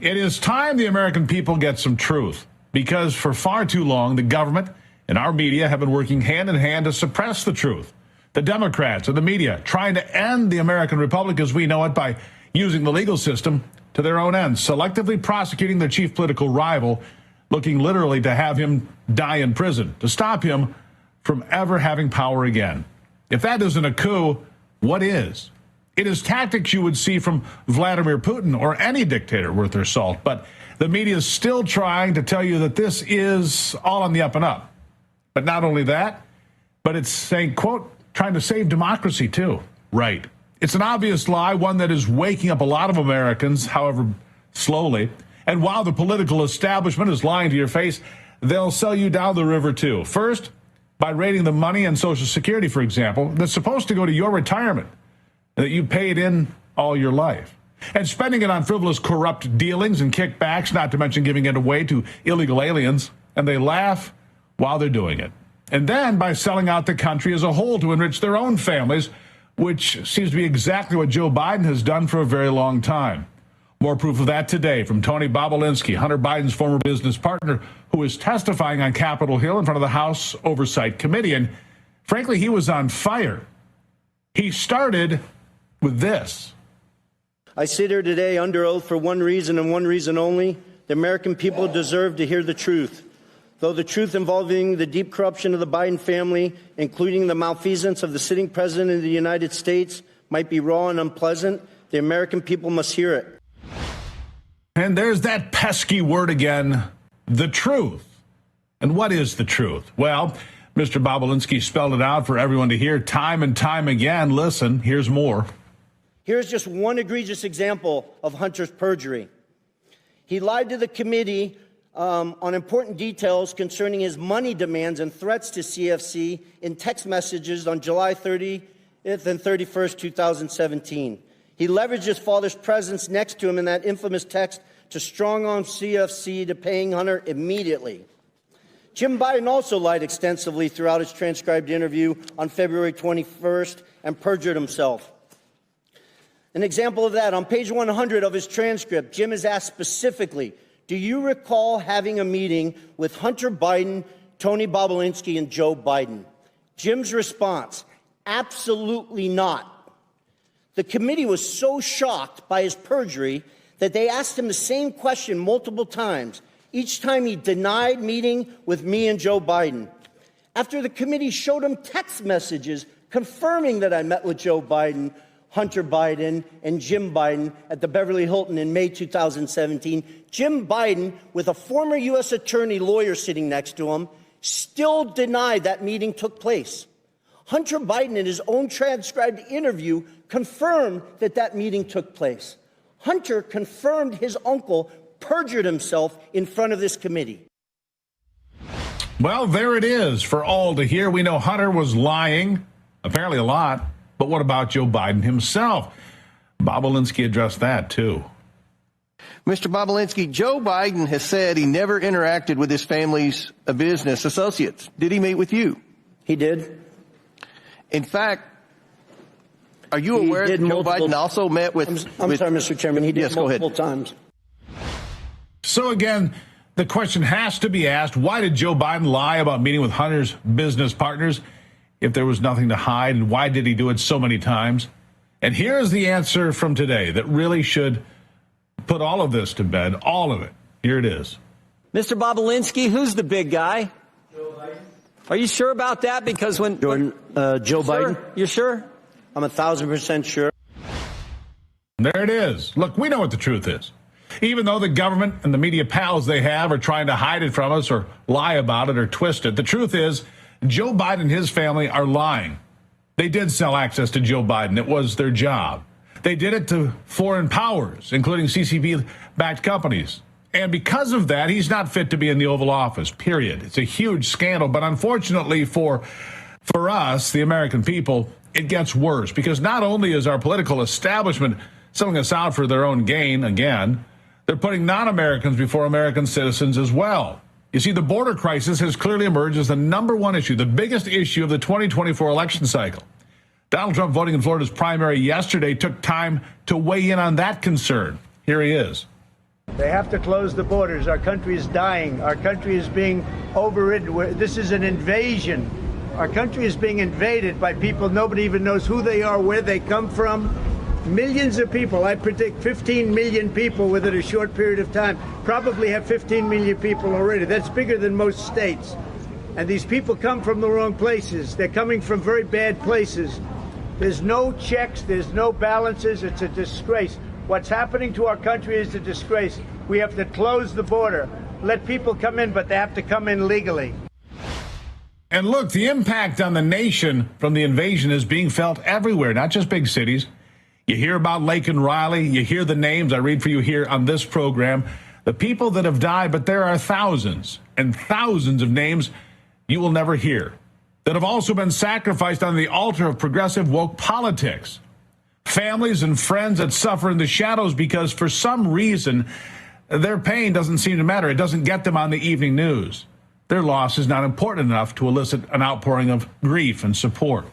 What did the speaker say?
It is time the American people get some truth, because for far too long, the government and our media have been working hand in hand to suppress the truth. The Democrats and the media trying to end the American Republic as we know it by using the legal system to their own ends, selectively prosecuting their chief political rival, looking literally to have him die in prison, to stop him from ever having power again. If that isn't a coup, what is? It is tactics you would see from Vladimir Putin or any dictator worth their salt. But the media is still trying to tell you that this is all on the up and up. But not only that, but it's saying, quote, trying to save democracy, too. Right. It's an obvious lie, one that is waking up a lot of Americans, however slowly. And while the political establishment is lying to your face, they'll sell you down the river, too. First, by raiding the money in Social Security, for example, that's supposed to go to your retirement that you paid in all your life, and spending it on frivolous, corrupt dealings and kickbacks, not to mention giving it away to illegal aliens, and they laugh while they're doing it. And then by selling out the country as a whole to enrich their own families, which seems to be exactly what Joe Biden has done for a very long time. More proof of that today from Tony Bobulinski, Hunter Biden's former business partner, who is testifying on Capitol Hill in front of the House Oversight Committee. And frankly, he was on fire. He started with this. I sit here today under oath for one reason and one reason only. The American people deserve to hear the truth. Though the truth involving the deep corruption of the Biden family, including the malfeasance of the sitting president of the United States, might be raw and unpleasant, the American people must hear it. And there's that pesky word again, the truth. And what is the truth? Well, Mr. Bobulinski spelled it out for everyone to hear time and time again. Listen, here's more. Here's just one egregious example of Hunter's perjury. He lied to the committee on important details concerning his money demands and threats to CFC in text messages on July 30th and 31st, 2017. He leveraged his father's presence next to him in that infamous text to strong-arm CFC to paying Hunter immediately. Jim Biden also lied extensively throughout his transcribed interview on February 21st and perjured himself. An example of that, on page 100 of his transcript, Jim is asked specifically, do you recall having a meeting with Hunter Biden, Tony Bobulinski, and Joe Biden? Jim's response, absolutely not. The committee was so shocked by his perjury that they asked him the same question multiple times. Each time he denied meeting with me and Joe Biden. After the committee showed him text messages confirming that I met with Joe Biden, Hunter Biden, and Jim Biden at the Beverly Hilton in May 2017, Jim Biden, with a former U.S. attorney lawyer sitting next to him, still denied that meeting took place. Hunter Biden, in his own transcribed interview, confirmed that that meeting took place. Hunter confirmed his uncle perjured himself in front of this committee. Well, there it is for all to hear. We know Hunter was lying, apparently a lot. But what about Joe Biden himself? Bobulinski addressed that, too. Mr. Bobulinski, Joe Biden has said he never interacted with his family's business associates. Did he meet with you? He did. In fact, are you aware that Joe Biden also met with... I'm sorry, Mr. Chairman. He did multiple times. So again, the question has to be asked, why did Joe Biden lie about meeting with Hunter's business partners if there was nothing to hide, and why did he do it so many times? And here's the answer from today that really should put all of this to bed, all of it. Here it is. Mr. Bobulinski, who's the big guy? Joe Biden. Are you sure about that? Because when... Jordan, Joe Biden. You sure? I'm 1,000% sure. There it is. Look, we know what the truth is. Even though the government and the media pals they have are trying to hide it from us or lie about it or twist it, the truth is Joe Biden and his family are lying. They did sell access to Joe Biden. It was their job. They did it to foreign powers, including CCP-backed companies. And because of that, he's not fit to be in the Oval Office, period. It's a huge scandal. But unfortunately for us, the American people, it gets worse. Because not only is our political establishment selling us out for their own gain again, they're putting non-Americans before American citizens as well. You see, the border crisis has clearly emerged as the number one issue, the biggest issue of the 2024 election cycle. Donald Trump voting in Florida's primary yesterday took time to weigh in on that concern. Here he is. They have to close the borders. Our country is dying. Our country is being overridden. This is an invasion. Our country is being invaded by people nobody even knows who they are, where they come from. Millions of people, I predict 15 million people within a short period of time, probably have 15 million people already. That's bigger than most states. And these people come from the wrong places. They're coming from very bad places. There's no checks, there's no balances. It's a disgrace. What's happening to our country is a disgrace. We have to close the border, let people come in, but they have to come in legally. And look, the impact on the nation from the invasion is being felt everywhere, not just big cities. You hear about Lake and Riley. You hear the names I read for you here on this program. The people that have died, but there are thousands and thousands of names you will never hear that have also been sacrificed on the altar of progressive woke politics. Families and friends that suffer in the shadows because for some reason their pain doesn't seem to matter. It doesn't get them on the evening news. Their loss is not important enough to elicit an outpouring of grief and support.